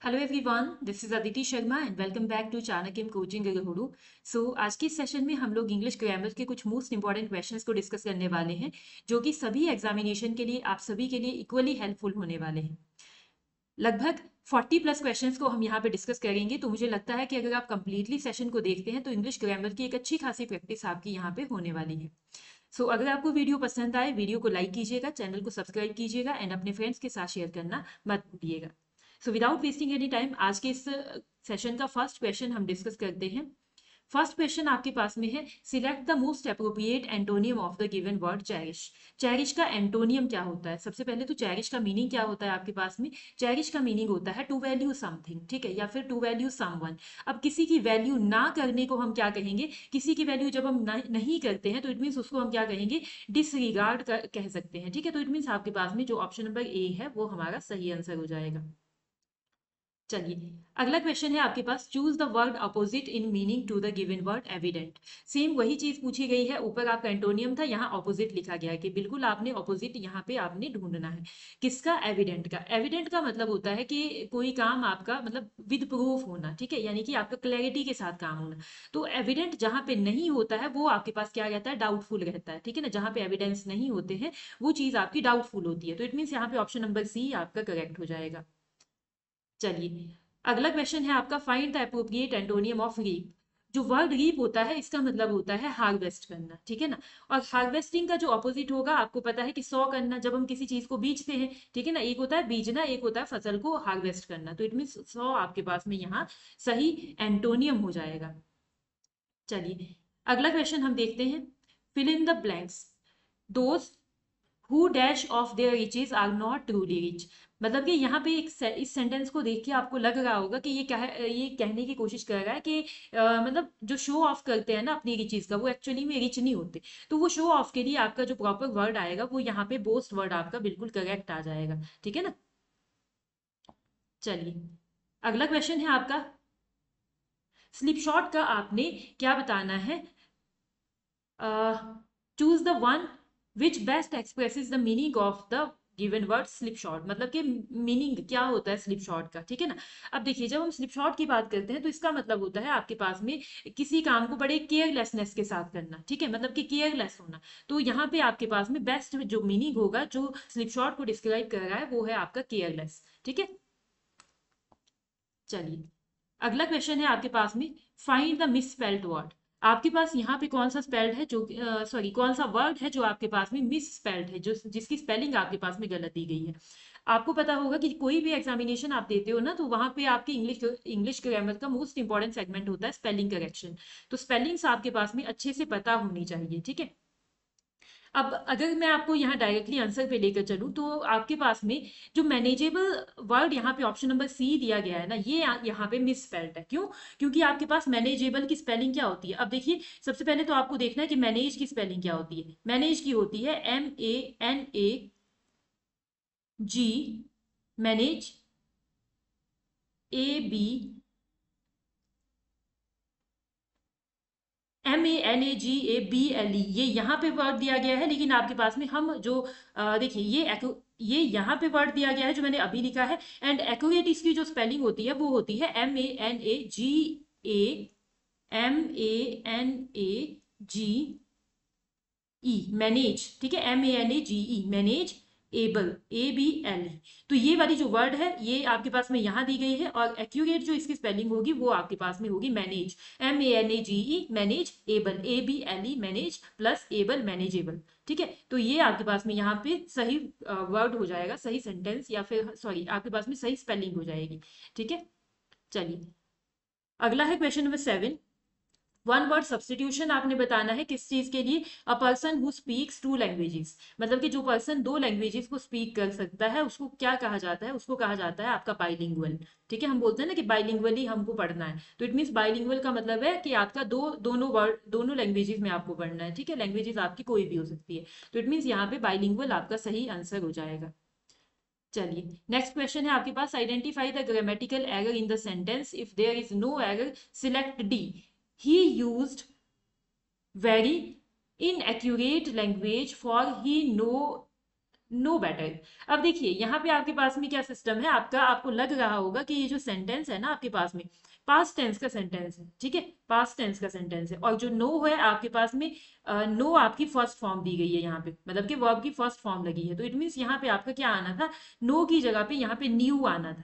Hello everyone, this is Aditi Sharma and welcome back to Chanakya coaching Gaghudu. आज के इस सेशन में हम लोग इंग्लिश ग्रामर के कुछ मोस्ट इंपॉर्टेंट क्वेश्चंस को डिस्कस करने वाले हैं, जो कि सभी एग्जामिनेशन के लिए आप सभी के लिए इक्वली हेल्पफुल होने वाले हैं। लगभग 40 प्लस क्वेश्चंस को हम यहाँ पे डिस्कस करेंगे। तो मुझे लगता है कि अगर आप कंप्लीटली सेशन को देखते हैं तो इंग्लिश ग्रामर की एक अच्छी खासी प्रैक्टिस आपकी यहाँ पे होने वाली है। अगर आपको वीडियो पसंद आए, वीडियो को लाइक कीजिएगा, चैनल को सब्सक्राइब कीजिएगा एंड अपने फ्रेंड्स के साथ शेयर करना मत भूलिएगा। विदाउट वेस्टिंग एनी टाइम, आज के इस सेशन का फर्स्ट क्वेश्चन हम डिस्कस करते हैं। फर्स्ट क्वेश्चन आपके पास में है, select the most appropriate antonym of the given word cherish. Cherish का एंटोनियम क्या होता है? सबसे पहले तो चेरिश का मीनिंग क्या होता है आपके पास में? चेरिश का मीनिंग होता है टू वैल्यू समथिंग, ठीक है, या फिर टू वैल्यू समवन। अब किसी की वैल्यू ना करने को हम क्या कहेंगे? किसी की वैल्यू जब हम नहीं करते हैं तो इट मीन्स उसको हम क्या कहेंगे? डिसरिगार्ड कह सकते हैं, ठीक है। तो इट मीन्स आपके पास में जो ऑप्शन नंबर ए है वो हमारा सही आंसर हो जाएगा। चलिए, अगला क्वेश्चन है आपके पास, choose the word opposite in meaning to the given word evident. Same वही चीज पूछी गई है, ऊपर आपका एंटोनियम था, यहाँ ऑपोजिट लिखा गया है कि बिल्कुल आपने ऑपोजिट यहाँ पे आपने ढूंढना है। किसका? एविडेंट का। एविडेंट का मतलब होता है कि कोई काम आपका मतलब विद प्रूफ होना, ठीक है, यानी कि आपका क्लैरिटी के साथ काम होना। तो एविडेंट जहाँ पे नहीं होता है वो आपके पास क्या रहता है? डाउटफुल रहता है, ठीक है ना। जहाँ पे एविडेंस नहीं होते हैं वो चीज आपकी डाउटफुल होती है। तो इट मीन्स यहाँ पे ऑप्शन नंबर सी आपका करेक्ट हो जाएगा। चलिए, अगला क्वेश्चन है आपका, find the appropriate antonym of reap. जो वर्ड रीप होता है इसका मतलब होता है हार्वेस्ट करना, ठीक है ना। और हार्वेस्टिंग का जो ऑपोजिट होगा आपको पता है कि सॉ करना, जब हम किसी चीज को बीजते हैं, ठीक है ना। एक होता है बीजना, एक होता है फसल को हार्वेस्ट करना। तो इट मीन सॉ आपके पास में यहाँ सही एंटोनियम हो जाएगा। चलिए, अगला क्वेश्चन हम देखते हैं, fill in the blanks. Those who dash of their riches are not truly rich. मतलब कि यहाँ पे इस सेंटेंस को देख के आपको लग रहा होगा कि ये कहने की कोशिश कर रहा है कि मतलब जो शो ऑफ करते हैं ना अपनी रिचेज का, वो एक्चुअली में रिच नहीं होते। तो वो शो ऑफ के लिए आपका जो प्रॉपर वर्ड आएगा वो यहाँ पे बोस्ट वर्ड आपका बिल्कुल करेक्ट आ जाएगा, ठीक है ना। चलिए, अगला क्वेश्चन है आपका, स्लिपशॉट का आपने क्या बताना है? Choose the one which best expresses the meaning of the given word slip shot. मतलब कि मीनिंग क्या होता है स्लिप शॉट का, ठीक है ना। अब देखिए, जब हम स्लिप शॉट की बात करते हैं तो इसका मतलब होता है आपके पास में किसी काम को बड़े केयरलेसनेस के साथ करना, ठीक है, मतलब कि केयरलेस होना। तो यहाँ पे आपके पास में बेस्ट जो मीनिंग होगा, जो स्लिप शॉट को डिस्क्राइब कर रहा है, वो है आपका केयरलेस, ठीक है। चलिए, अगला क्वेश्चन है आपके पास में, find the miss spelled word. आपके पास यहाँ पे कौन सा स्पेल्ड है जो सॉरी कौन सा वर्ड है जो आपके पास में मिस स्पेल्ड है, जो जिसकी स्पेलिंग आपके पास में गलत दी गई है। आपको पता होगा कि कोई भी एग्जामिनेशन आप देते हो ना, तो वहां पे आपकी इंग्लिश ग्रामर का मोस्ट इंपॉर्टेंट सेगमेंट होता है स्पेलिंग करेक्शन। तो स्पेलिंग्स आपके पास में अच्छे से पता होनी चाहिए, ठीक है। अब अगर मैं आपको यहाँ डायरेक्टली आंसर पे लेकर चलूँ तो आपके पास में जो मैनेजेबल वर्ड यहाँ पे ऑप्शन नंबर सी दिया गया है ना, ये यहाँ पे मिस स्पेल्ड है। क्यों? क्योंकि आपके पास मैनेजेबल की स्पेलिंग क्या होती है? अब देखिए, सबसे पहले तो आपको देखना है कि मैनेज की स्पेलिंग क्या होती है। मैनेज की होती है MANAG, मैनेज, MANAGABLE, ये यहाँ पे वर्ड दिया गया है। लेकिन आपके पास में हम जो देखिए, ये यहाँ पे वर्ड दिया गया है जो मैंने अभी लिखा है। एंड एक्यूरेट इसकी जो स्पेलिंग होती है वो होती है MANAGAMANAGE, मैनेज, ठीक है, MANAGE, मैनेज एबल, ABLE। तो ये वाली जो वर्ड है ये आपके पास में यहाँ दी गई है, और एक्यूरेट जो इसकी स्पेलिंग होगी वो आपके पास में होगी manage, MANAGE, manage able, ABLE, manage plus able, manageable, ठीक है। तो ये आपके पास में यहाँ पे सही वर्ड हो जाएगा, सही सेंटेंस, या फिर सॉरी आपके पास में सही स्पेलिंग हो जाएगी, ठीक है। चलिए, अगला है question number 7। One word substitution आपने बताना है किस चीज के लिए? A person who speaks to languages. मतलब कि जो पर्सन दो लैंग्वेजेस को स्पीक कर सकता है उसको क्या कहा जाता है? उसको कहा जाता है आपका बाइलिंगुअल, ठीक है। हम बोलते हैं ना कि बाइलिंगुअल ही हमको पढ़ना है। तो इट मीन्स बाइलिंगुअल का मतलब है कि आपका दोनों वर्ड दोनों लैंग्वेजेस में आपको पढ़ना है, ठीक है। लैंग्वेजेस आपकी कोई भी हो सकती है। तो इट मीन्स यहाँ पे बाइलिंगुअल आपका सही आंसर हो जाएगा। चलिए, नेक्स्ट क्वेश्चन है आपके पास, identify the grammatical error in the sentence. If there is no error select D. He used very inaccurate language for he know no better. अब देखिए यहाँ पे आपके पास में क्या सिस्टम है आपका, आपको लग रहा होगा कि ये जो सेंटेंस है ना आपके पास में पास्ट टेंस का सेंटेंस है, ठीक है, पास्ट टेंस का सेंटेंस है, और जो नो है आपके पास में नो आपकी फर्स्ट फॉर्म दी गई है यहाँ पे, मतलब कि वर्ब की फर्स्ट फॉर्म लगी है, तो इट मीन्स यहाँ पे आपका क्या आना था, नो की जगह पे यहाँ पे न्यू आना था,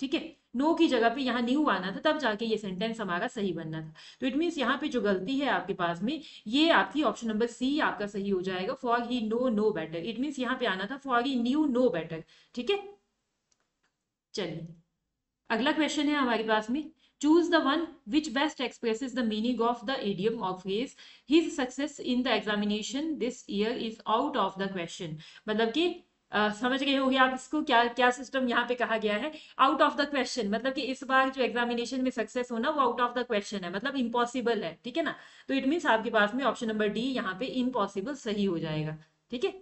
ठीक है, नो की जगह पे यहाँ न्यू आना था, तब जाके ये सेंटेंस हमारा सही बनना था। तो इट मीन्स यहाँ पे जो गलती है आपके पास में, ये आपकी ऑप्शन नंबर सी आपका सही हो जाएगा, for he know no better, it means यहाँ पे आना था for he knew no better, ठीक है। चलिए अगला क्वेश्चन है हमारे पास में, choose the one which best expresses the meaning of the idiom और phrase his success in the examination this year is out of the question, मतलब कि समझ गए होंगे आप इसको, क्या क्या सिस्टम यहाँ पे कहा गया है, आउट ऑफ द क्वेश्चन, मतलब कि इस बार जो एग्जामिनेशन में सक्सेस होना वो आउट ऑफ द क्वेश्चन है, मतलब इम्पॉसिबल है, ठीक है ना। तो इट मीन्स आपके पास में ऑप्शन नंबर डी यहाँ पे इम्पॉसिबल सही हो जाएगा, ठीक है।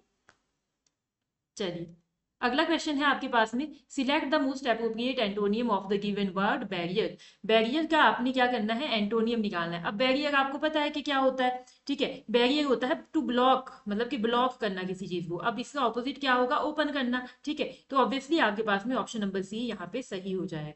चलिए अगला क्वेश्चन है आपके पास में, select the most appropriate antonym of the given word barrier. Barrier का आपने क्या करना है, एंटोनियम निकालना है। अब बैरियर आपको पता है कि क्या होता है, ठीक है, बैरियर होता है टू ब्लॉक, मतलब कि ब्लॉक करना किसी चीज को। अब इसका ऑपोजिट क्या होगा, ओपन करना, ठीक है, तो ऑब्वियसली आपके पास में ऑप्शन नंबर सी यहाँ पे सही हो जाएगा।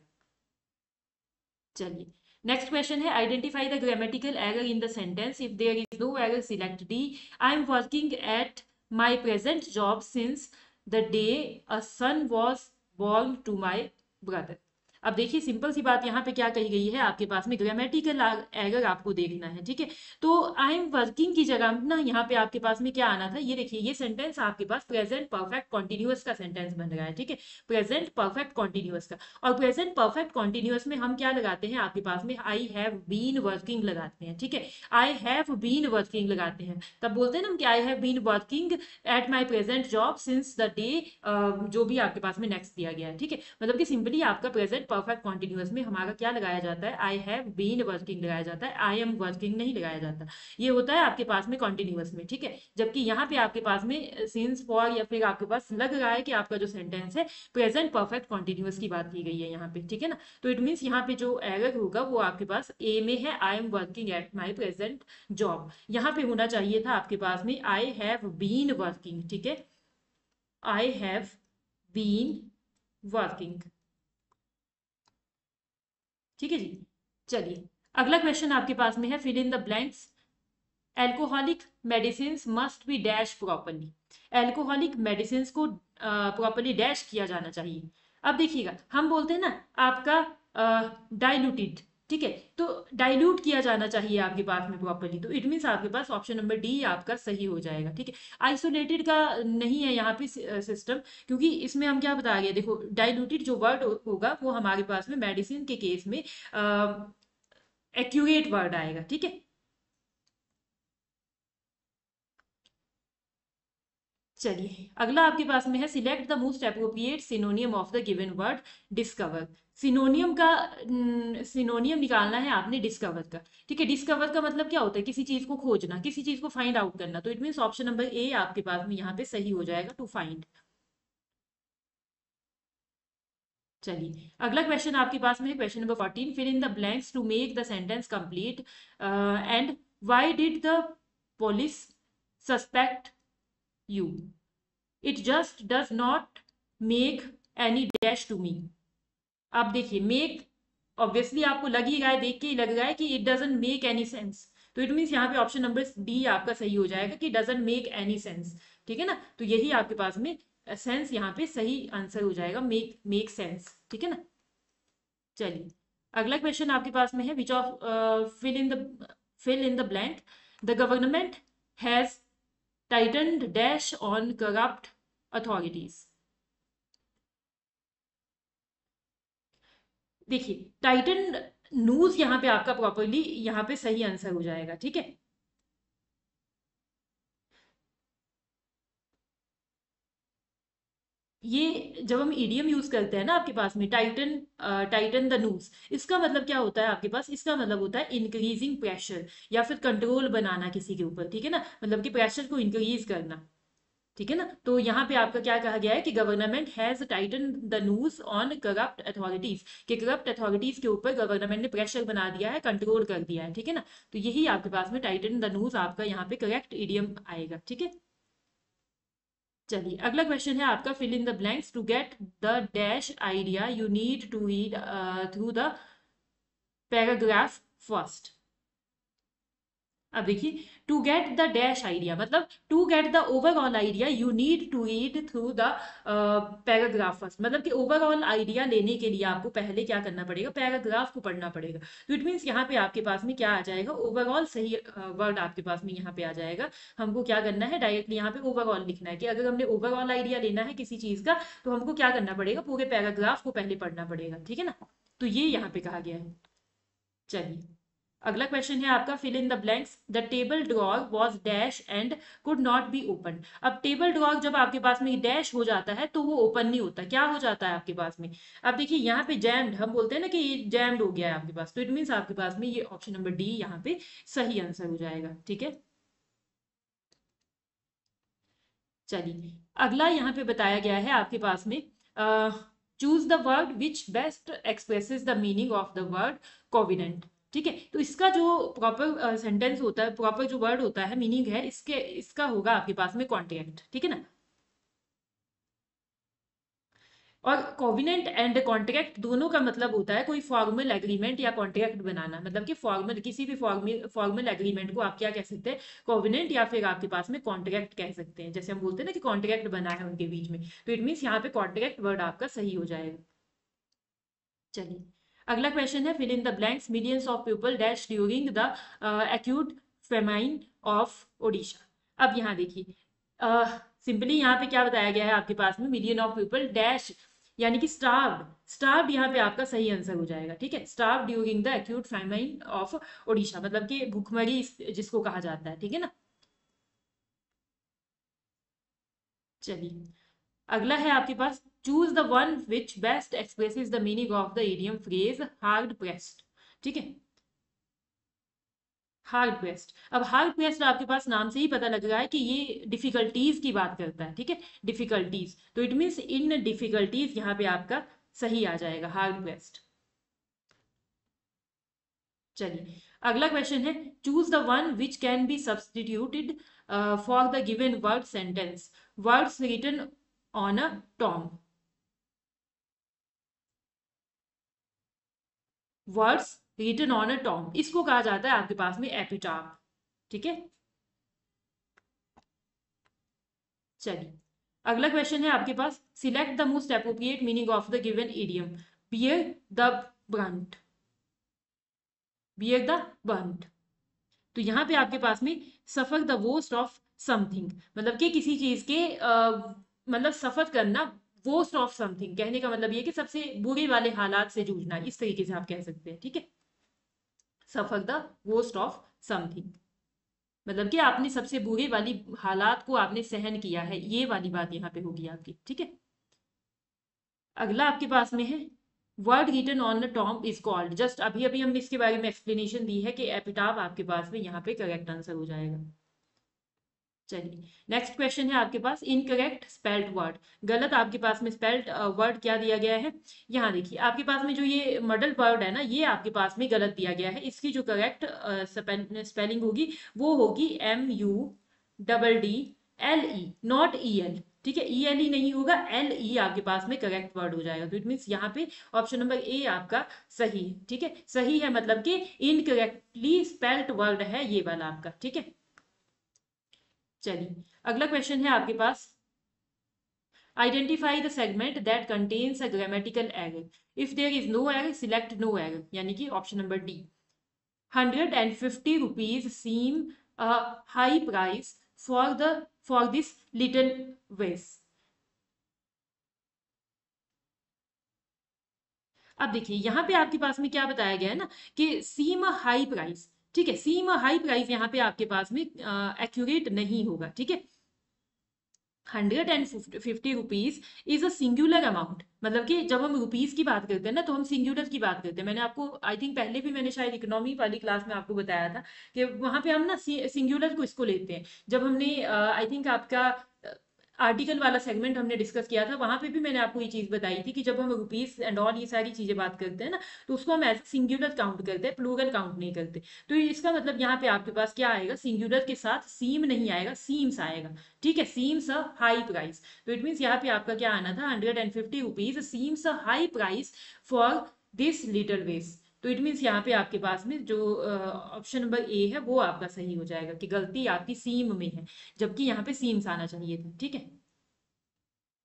चलिए नेक्स्ट क्वेश्चन है, identify the grammatical error in the sentence, if there is no error select D. I am working at my present job since the day a son was born to my brother. अब देखिए simple सी बात यहाँ पे क्या कही गई है, आपके पास में ग्रामेटिकल एरर आपको देखना है, ठीक है। तो आई एम वर्किंग की जगह ना यहाँ पे आपके पास में क्या आना था, ये देखिए ये सेंटेंस आपके पास प्रेजेंट परफेक्ट कॉन्टिन्यूअस का सेंटेंस बन रहा है, ठीक है, प्रेजेंट परफेक्ट कॉन्टिन्यूअस का। और प्रेजेंट परफेक्ट कॉन्टिन्यूअस में हम क्या लगाते हैं आपके पास में, आई हैव बीन वर्किंग लगाते हैं, ठीक है, आई हैव बीन वर्किंग लगाते हैं, तब बोलते हैं ना कि I have been working at my present job since the day, जो भी आपके पास में नेक्स्ट दिया गया है, ठीक है, मतलब कि सिंपली आपका प्रेजेंट परफेक्ट कॉन्टिन्यूअस में हमारा क्या लगाया जाता है, आई हैव बीन वर्किंग लगाया जाता है, आई एम वर्किंग नहीं लगाया जाता, ये होता है आपके पास में कॉन्टिन्यूअस में, ठीक है। जबकि यहाँ पे आपके पास में सिंस फॉर या फिर आपके पास लग रहा है कि आपका जो सेंटेंस है प्रेजेंट परफेक्ट कॉन्टिन्यूअस की बात की गई है यहाँ पे, ठीक है ना। तो इट मीन्स यहाँ पे जो एरर होगा वो आपके पास ए में है, आई am working at my present job, यहाँ पे होना चाहिए था आपके पास में आई हैव बीन वर्किंग, ठीक है, आई हैव बीन वर्किंग, ठीक है जी। चलिए अगला क्वेश्चन आपके पास में है, fill in the blanks, alcoholic medicine must be dash properly. Alcoholic medicine को प्रॉपरली डैश किया जाना चाहिए। अब देखिएगा हम बोलते हैं ना आपका डाइल्यूटेड, ठीक है, तो डाइल्यूट किया जाना चाहिए आपके पास में प्रॉपरली, तो इट मीन्स आपके पास ऑप्शन नंबर डी आपका सही हो जाएगा, ठीक है। आइसोलेटेड का नहीं है यहाँ पे सिस्टम, क्योंकि इसमें हम क्या बता रहे हैं, देखो डाइल्यूटेड जो वर्ड होगा वो हमारे पास में मेडिसिन के केस में एक्यूरेट वर्ड आएगा, ठीक है। चलिए अगला आपके पास में है, select the most appropriate synonym of the given word discover. सिनोनियम का सिनोनियम निकालना है आपने डिस्कवर का, ठीक है। डिस्कवर का मतलब क्या होता है, किसी चीज को खोजना, किसी चीज को फाइंड आउट करना, तो it means option number A आपके पास में यहाँ पे सही हो जाएगा, टू फाइंड। चलिए अगला क्वेश्चन आपके पास में है, question number 14, fill in the blanks to make the sentence complete and why did the police suspect you, it just does not make any dash to me. आप देखिए मेक, ऑब्वियसली आपको लग ही रहा है, देख के ही लग रहा है कि it doesn't make any sense, तो इट मीन्स यहाँ पे ऑप्शन नंबर डी आपका सही हो जाएगा कि डजंट मेक एनी सेंस, ठीक है ना। तो यही आपके पास में सेंस यहाँ पे सही आंसर हो जाएगा, मेक सेंस, ठीक है ना। चलिए अगला क्वेश्चन आपके पास में है, which of fill in the blank, the government has tightened dash on corrupt authorities. देखिए टाइटन न्यूज यहाँ पे आपका प्रॉपरली यहाँ पे सही आंसर हो जाएगा, ठीक है। ये जब हम ईडीएम यूज करते हैं ना आपके पास में, टाइटन टाइटन द न्यूज, इसका मतलब क्या होता है आपके पास, इसका मतलब होता है इंक्रीजिंग प्रेशर या फिर कंट्रोल बनाना किसी के ऊपर, ठीक है ना, मतलब कि प्रेशर को इंक्रीज करना, ठीक है ना। तो यहाँ पे आपका क्या कहा गया है कि government has Titan the noose on corrupt authorities, कि करप्ट अथॉरिटीज के ऊपर गवर्नमेंट ने प्रेशर बना दिया है, कंट्रोल कर दिया है, ठीक है ना। तो यही आपके पास में टाइटन द नूज आपका यहाँ पे करेक्ट इडियम आएगा, ठीक है। चलिए अगला क्वेश्चन है आपका, fill in the blanks to get the dash idea you need to read through the paragraph first. अब देखिए, to get the dash idea मतलब to get the overall idea you need to read through the paragraph first, मतलब कि overall idea लेने के लिए आपको पहले क्या करना पड़ेगा, पैराग्राफ को पढ़ना पड़ेगा। तो इट मीन्स यहाँ पे आपके पास में क्या आ जाएगा, ओवरऑल सही वर्ड आपके पास में यहाँ पे आ जाएगा। हमको क्या करना है, डायरेक्टली यहाँ पे ओवरऑल लिखना है कि अगर हमने ओवरऑल आइडिया लेना है किसी चीज का तो हमको क्या करना पड़ेगा, पूरे पैराग्राफ को पहले पढ़ना पड़ेगा, ठीक है ना। तो ये यहाँ पे कहा गया है। चलिए अगला क्वेश्चन है आपका, fill in the blanks, the table drawer was dash and could not be open. अब टेबल ड्रॉर जब आपके पास में डैश हो जाता है तो वो ओपन नहीं होता, क्या हो जाता है आपके पास में। अब देखिए यहाँ पे जैम्ड, हम बोलते हैं ना कि ये जैम्ड हो गया है आपके पास, तो इट मीन्स आपके पास में ये ऑप्शन नंबर डी यहाँ पे सही आंसर हो जाएगा, ठीक है। चलिए अगला यहाँ पे बताया गया है आपके पास में, choose the word which best expresses the meaning of the word provident. ठीक है, तो इसका जो प्रॉपर सेंटेंस होता है, प्रॉपर जो वर्ड होता है, मीनिंग है इसके, इसका होगा आपके पास में कॉन्ट्रैक्ट, ठीक है ना। और कोविनेंट एंड कॉन्ट्रैक्ट दोनों का मतलब होता है कोई फॉर्मल एग्रीमेंट या कॉन्ट्रैक्ट बनाना, मतलब कि फॉर्मल, किसी भी फॉर्मल एग्रीमेंट को आप क्या कह सकते हैं, कोविनेंट, या फिर आपके पास में कॉन्ट्रैक्ट कह सकते हैं। जैसे हम बोलते हैं ना कि कॉन्ट्रैक्ट बना है उनके बीच में, तो इट मीन्स यहाँ पे कॉन्ट्रैक्ट वर्ड आपका सही हो जाएगा। चलिए अगला क्वेश्चन है, fill in the blanks, millions of people dash during the acute famine of Odisha. अब यहाँ देखिए, सिंपली यहाँ पे क्या बताया गया है आपके पास में, मिलियन ऑफ पीपल डैश, यानी कि स्टार्व्ड, स्टार्व्ड यहाँ पे आपका सही आंसर हो जाएगा, ठीक है। Starved during the acute famine of Odisha, मतलब कि भूखमरी जिसको कहा जाता है, ठीक है ना। चलिए अगला है आपके पास, choose the one which best expresses the meaning of the idiom phrase hard pressed. ठीक है, हार्ड प्रेस्ड। अब हार्ड प्रेस्ड आपके पास नाम से ही पता लग रहा है कि ये डिफिकल्टीज की बात करता है, ठीक है, डिफिकल्टीज, तो इट मीन्स इन डिफिकल्टीज यहाँ पे आपका सही आ जाएगा, हार्ड प्रेस्ड। चलिए अगला क्वेश्चन है, choose the one which can be substituted for the given word sentence, words written on a tomb. Words written on a tomb, इसको कहा जाता है आपके पास में एपिटाफ, ठीक है। चलिए अगला क्वेश्चन है आपके पास, select the most appropriate meaning of the given idiom, bear the brunt, bear the brunt. तो यहाँ पे आपके पास में suffer the worst of something, मतलब कि किसी चीज के मतलब सफर करना, वोस्ट ऑफ समथिंग कहने का मतलब ये कि सबसे बुरे वाले हालात से जूझना, इस तरीके से आप कह सकते हैं, ठीक है। सफर द वोस्ट ऑफ समथिंग, मतलब कि आपने सबसे बुरी वाली हालात को आपने सहन किया है, ये वाली बात यहाँ पे होगी आपकी, ठीक है। अगला आपके पास में है, word written on the tomb is called, just अभी अभी हमने इसके बारे में एक्सप्लेनेशन दी है कि एपिटाफ आपके पास में यहाँ पे करेक्ट आंसर हो जाएगा। चलिए नेक्स्ट क्वेश्चन है आपके पास, इनकरेक्ट स्पेल्ड वर्ड, गलत आपके पास में स्पेल्ड वर्ड क्या दिया गया है। यहाँ देखिए आपके पास में जो ये मॉडल वर्ड है ना, ये आपके पास में गलत दिया गया है, इसकी जो करेक्ट स्पेलिंग होगी वो होगी MUDDLE, नॉट EL, ठीक है। ELE नहीं होगा, LE आपके पास में करेक्ट वर्ड हो जाएगा, तो इट मीन्स यहाँ पे ऑप्शन नंबर ए आपका सही है, ठीक है। सही है मतलब कि इनकरेक्टली स्पेल्ड वर्ड है ये वाला आपका, ठीक है। चलिए अगला क्वेश्चन है आपके पास, identify the segment that contains a grammatical error, if there is no error select no error, यानी कि option number D. 150 rupees seem a high price for this little vase. अब देखिए यहाँ पे आपके पास में क्या बताया गया है ना, कि सीम अ हाई प्राइस, ठीक है, सीम अ हाई प्राइस यहाँ पे आपके पास में एक्यूरेट नहीं होगा, ठीक है। 150 rupees is a singular amount, मतलब कि जब हम रुपीज की बात करते हैं ना तो हम सिंगुलर की बात करते हैं। मैंने आपको आई थिंक पहले भी मैंने शायद इकोनॉमी वाली क्लास में आपको बताया था कि वहां पे हम ना सिंगुलर को इसको लेते हैं, जब हमने आई थिंक आपका आर्टिकल वाला सेगमेंट हमने डिस्कस किया था, वहां पे भी मैंने आपको ये चीज बताई थी कि जब हम रुपीस एंड ऑल ये सारी चीजें बात करते हैं ना, तो उसको हम एज सिंगुलर काउंट करते हैं, प्लूरल काउंट नहीं करते। तो इसका मतलब यहाँ पे आपके पास क्या आएगा, सिंगुलर के साथ सीम नहीं आएगा, सीम्स आएगा। ठीक है, सीम्स अ हाई प्राइस। तो इट मीन्स यहाँ पे आपका क्या आना था, 150 rupees seems a high price for this little waste. तो इट मीन्स यहाँ पे आपके पास में जो ऑप्शन नंबर ए है वो आपका सही हो जाएगा, कि गलती आपकी सीम में है, जबकि यहाँ पे सीम्स आना चाहिए था। ठीक है,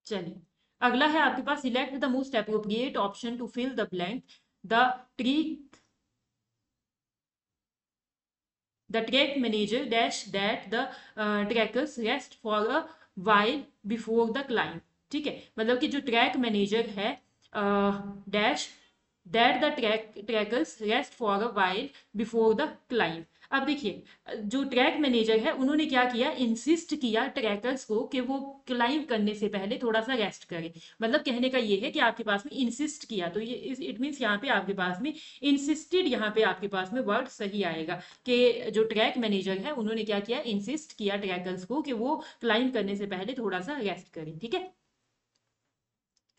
चलिए अगला है आपके पास, select the most appropriate option to fill the blank. The tree The track manager dash that the trackers rest for a while before the climb। ठीक है, मतलब कि जो ट्रैक मैनेजर है, dash that the trackers rest for a while before the climb. अब देखिए, जो track manager है उन्होंने क्या किया, इंसिस्ट किया ट्रैकर्स को कि वो क्लाइंब करने से पहले थोड़ा सा रेस्ट करें। मतलब कहने का ये है कि आपके पास में इंसिस्ट किया, तो ये इट मीन्स यहाँ पे आपके पास में इंसिस्टेड, यहाँ पे आपके पास में वर्ड सही आएगा कि जो ट्रैक मैनेजर है उन्होंने क्या किया, इंसिस्ट किया ट्रैकर्स को कि वो क्लाइंब करने से पहले थोड़ा सा रेस्ट करें। ठीक है,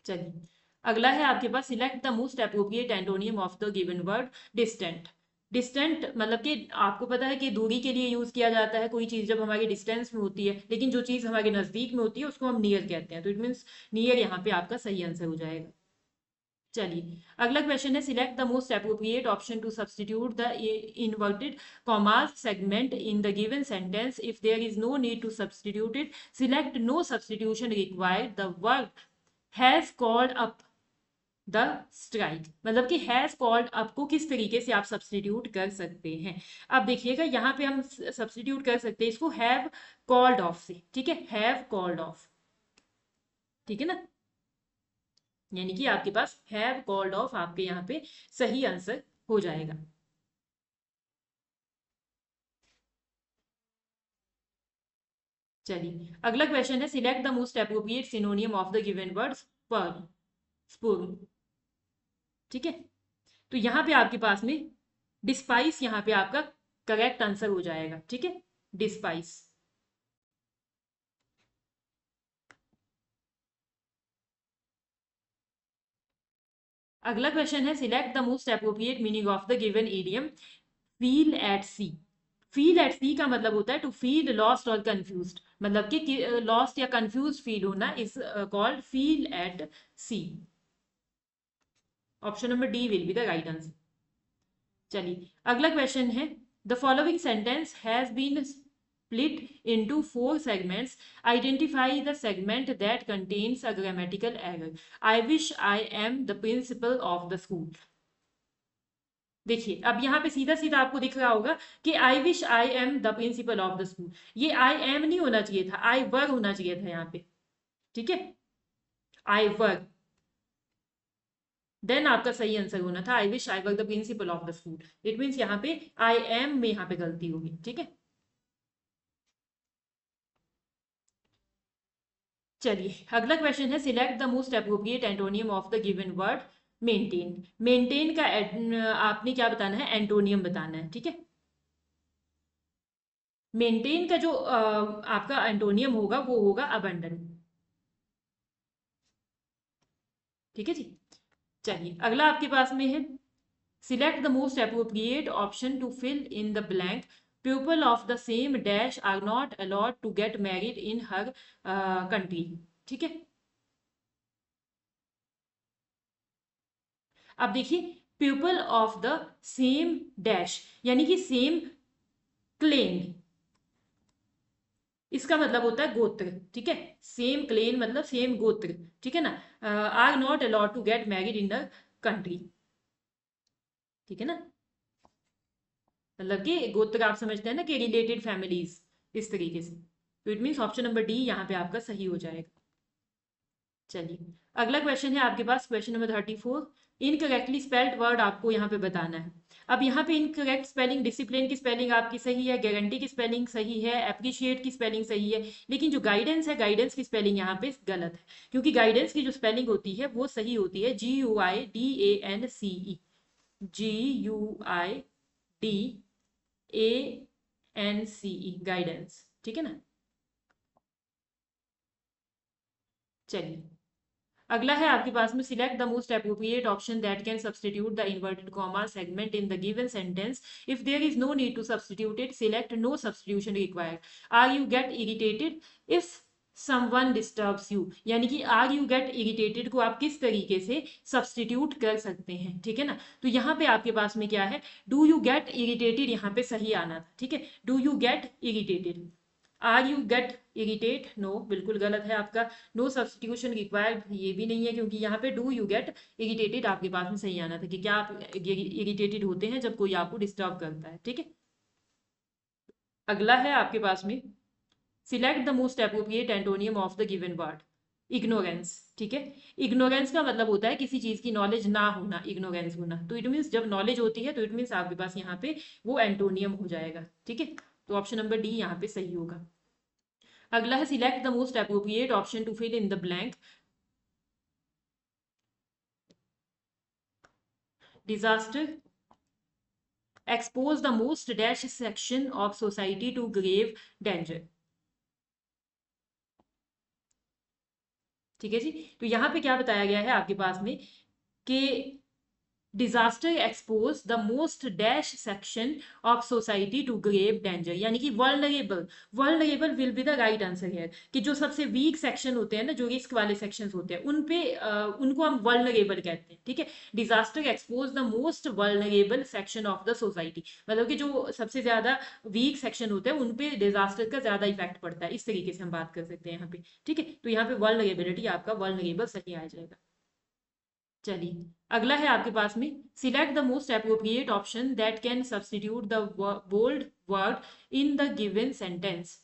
चलिए अगला है आपके पास, select the most appropriate antonym of the given word. Distant. Distant मतलब कि आपको पता है कि दूरी के लिए यूज किया जाता है कोई चीज जब हमारी डिस्टेंस में होती है, लेकिन जो चीज हमारे नजदीक में होती है उसको हम नियर कहते हैं। तो इट मीन्स नियर यहाँ पे आपका सही आंसर हो जाएगा। चलिए अगला क्वेश्चन है, select the most appropriate option to substitute the inverted commas segment in the given sentence. If there is no need to substitute it, select no substitution required, the verb has called up the strike. मतलब कि has called up को किस तरीके से आप substitute कर सकते हैं। अब देखिएगा यहाँ पे हम सब्सटीट्यूट कर सकते हैं इसको हैव कॉल्ड ऑफ से। ठीक है, हैव कॉल्ड ऑफ, ठीक है ना, यानी कि आपके पास हैव कॉल्ड ऑफ आपके यहाँ पे सही आंसर हो जाएगा। चलिए अगला क्वेश्चन है, select the most appropriate synonym of the given word. Spurn, spurn. ठीक है, तो यहाँ पे आपके पास में डिस्पाइस यहाँ पे आपका करेक्ट आंसर हो जाएगा। ठीक है, डिस्पाइस। अगला क्वेश्चन है, select the most appropriate meaning of the given idiom. Feel at sea. Feel at sea का मतलब होता है टू फील लॉस्ट और कंफ्यूज्ड, मतलब कि लॉस्ट या कंफ्यूज फील होना is called feel at sea. Option number D will be the right answer. चलिए अगला क्वेश्चन है, the following sentence has been split into 4 segments. Identify the segment that contains a grammatical error. I wish I am the principal of the school. देखिए अब यहाँ पे सीधा सीधा आपको दिख रहा होगा कि I wish I am the principle of the school. ये आई एम नहीं होना चाहिए था, आई वर होना चाहिए था यहाँ पे। ठीक है, आई वर, देन आपका सही आंसर होना था I wish I were the principle of the school. It means यहाँ पे आई एम में यहाँ पे गलती होगी। ठीक है, चलिए अगला क्वेश्चन है, select the most appropriate antonym of the given word. Maintain. Maintain का आपने क्या बताना है, एंटोनियम बताना है। ठीक है, मेंटेन का जो आपका एंटोनियम होगा वो होगा अबंडन। ठीक है जी, चलिए अगला आपके पास में है, select the most appropriate option to fill in the blank. People of the same dash are not allowed to get married in her country. ठीक है, अब देखिए, people of the same dash यानी कि सेम क्लेन, इसका मतलब होता है गोत्र। ठीक है, सेम क्लेन मतलब सेम गोत्र। ठीक है ना, are not allowed to get married in the country. ठीक है ना, मतलब कि गोत्र आप समझते हैं ना कि रिलेटेड फैमिलीज, इस तरीके से। तो it means option number D यहाँ पे आपका सही हो जाएगा। चलिए अगला क्वेश्चन है आपके पास, question number 34। Incorrectly spelled word आपको यहाँ पे बताना है। अब यहाँ पे इनकरेक्ट स्पेलिंग, डिसिप्लिन की स्पेलिंग आपकी सही है, गारंटी की स्पेलिंग सही है, अप्रिशिएट की स्पेलिंग सही है, लेकिन जो गाइडेंस है, गाइडेंस की स्पेलिंग यहाँ पे गलत है। क्योंकि गाइडेंस की जो स्पेलिंग होती है वो सही होती है GUIDANCE, GUIDANCE, गाइडेंस। ठीक है ना, चलिए अगला है आपके पास में, select the most appropriate option that can substitute the inverted comma segment in the given sentence. If there is no need to substitute it, select no substitution required. Are you get irritated if someone disturbs you, यानी कि are you get irritated को आप किस तरीके से substitute कर सकते हैं, ठीक है ना। तो यहाँ पे आपके पास में क्या है, डू यू गेट इरिटेटेड यहाँ पे सही आना था, ठीक है। Do you get irritated, are you get irritate, no बिल्कुल गलत है आपका। नो सब्सटीट्यूशन रिक्वायर्ड ये भी नहीं है, क्योंकि यहाँ पे डू यू गेट इरिटेटेड आपके पास में सही आना था कि क्या आप इरिटेटेड होते हैं जब कोई आपको डिस्टर्ब करता है, ठीक है। अगला है आपके पास में, select the most appropriate antonym of the given word. Ignorance, ठीक है। इग्नोरेंस का मतलब होता है किसी चीज की नॉलेज ना होना, इग्नोरेंस होना। तो इट मीन्स जब नॉलेज होती है तो इट मीन्स आपके पास यहाँ पे वो एंटोनियम हो जाएगा, ठीक है। तो ऑप्शन नंबर डी यहाँ पे सही होगा। अगला है, select the most appropriate option to fill in the blank. Disaster expose the most dash section of society to grave danger, ठीक है जी। तो यहाँ पे क्या बताया गया है आपके पास में कि disaster expose the most dash section of society to grave danger, यानी कि vulnerable. Vulnerable will be the right answer है कि जो सबसे वीक सेक्शन होते हैं ना, जो रिस्क वाले सेक्शन होते हैं, उन पे उनको हम वल्नरेबल कहते हैं, ठीक है। Disaster expose the most vulnerable section of the society, मतलब कि जो सबसे ज्यादा वीक सेक्शन होते हैं उन पे डिजास्टर का ज्यादा इफेक्ट पड़ता है, इस तरीके से हम बात कर सकते हैं यहाँ पे, ठीक है। तो यहाँ पे वल्नरेबिलिटी आपका वल्नरेबल सही आ जाएगा। चलिए अगला है आपके पास में, select the most appropriate option that can substitute the bold word in the given sentence,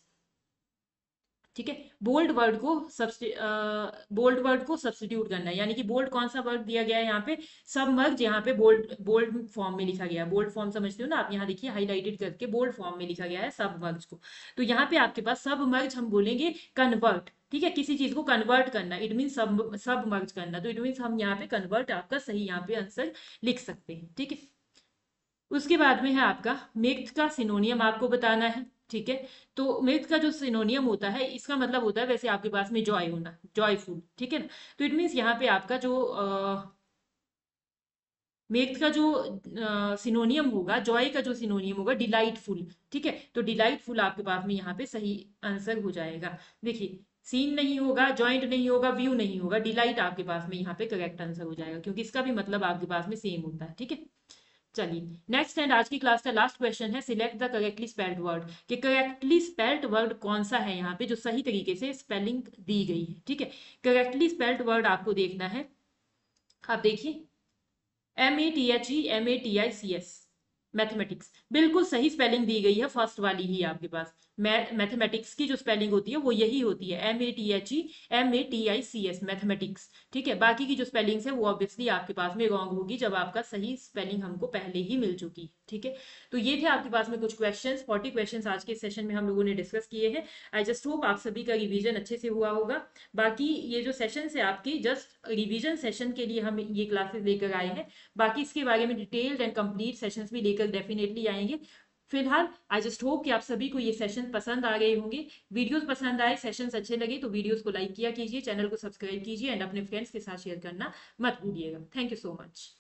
ठीक है। बोल्ड वर्ड को सब्सटीट्यूट करना है, यानी कि बोल्ड कौन सा वर्ड दिया गया है यहाँ पे, सबमर्ज। यहाँ पे बोल्ड बोल्ड फॉर्म में लिखा गया है, बोल्ड फॉर्म समझते हो ना आप, यहाँ देखिए हाईलाइटेड करके बोल्ड फॉर्म में लिखा गया है सबमर्ज को। तो यहाँ पे आपके पास सबमर्ज हम बोलेंगे कन्वर्ट, ठीक है। किसी चीज को कन्वर्ट करना, इट मीन सबमर्ज करना, तो इट मीन हम यहाँ पे कन्वर्ट आपका सही यहाँ पे आंसर लिख सकते हैं, ठीक है। उसके बाद में है आपका मिथ का सिनोनियम आपको बताना है, ठीक है। तो मिथ का जो सिनोनियम होता है, इसका मतलब होता है वैसे आपके पास में जॉय होना, जॉयफुल, ठीक है ना। तो इट मीन्स यहाँ पे आपका जो मिथ का जो सिनोनियम होगा, जॉय का जो सिनोनियम होगा डिलाइटफुल, ठीक है। तो डिलाइटफुल आपके पास में यहाँ पे सही आंसर हो जाएगा। देखिए सीन नहीं होगा, जॉइंट नहीं होगा, व्यू नहीं होगा, डिलाइट आपके पास में यहाँ पे करेक्ट आंसर हो जाएगा, क्योंकि इसका भी मतलब आपके पास में सेम होता है, ठीक है। चलिए नेक्स्ट एंड आज की क्लास का लास्ट क्वेश्चन है, select the correctly spelled word. कि करेक्टली स्पेल्ड वर्ड कौन सा है यहाँ पे जो सही तरीके से स्पेलिंग दी गई है, ठीक है। करेक्टली स्पेल्ड वर्ड आपको देखना है, आप देखिए MATHEMATICS, मैथमेटिक्स, बिल्कुल सही स्पेलिंग दी गई है, फर्स्ट वाली ही आपके पास। मैथमेटिक्स की जो स्पेलिंग होती है वो यही होती है, MATHEMATICS, मैथमेटिक्स, ठीक है। बाकी की जो स्पेलिंग्स है वो ऑब्वियसली आपके पास में रॉन्ग होगी जब आपका सही स्पेलिंग हमको पहले ही मिल चुकी है, ठीक है। तो ये थे आपके पास में कुछ क्वेश्चंस, 40 क्वेश्चंस आज के सेशन में हम लोगों ने डिस्कस किए हैं। आई जस्ट होप आप सभी का रिवीजन अच्छे से हुआ होगा। बाकी ये जो सेशन है आपकी जस्ट रिवीजन सेशन के लिए हम ये क्लासेस लेकर आए हैं, बाकी इसके बारे में डिटेल्ड एंड कंप्लीट सेशंस भी लेकर डेफिनेटली आएंगे। फिलहाल आई जस्ट होप कि आप सभी को ये सेशन पसंद आ गए होंगे। वीडियोस पसंद आए, सेशंस अच्छे लगे तो वीडियोस को लाइक किया कीजिए, चैनल को सब्सक्राइब कीजिए एंड अपने फ्रेंड्स के साथ शेयर करना मत भूलिएगा। Thank you so much.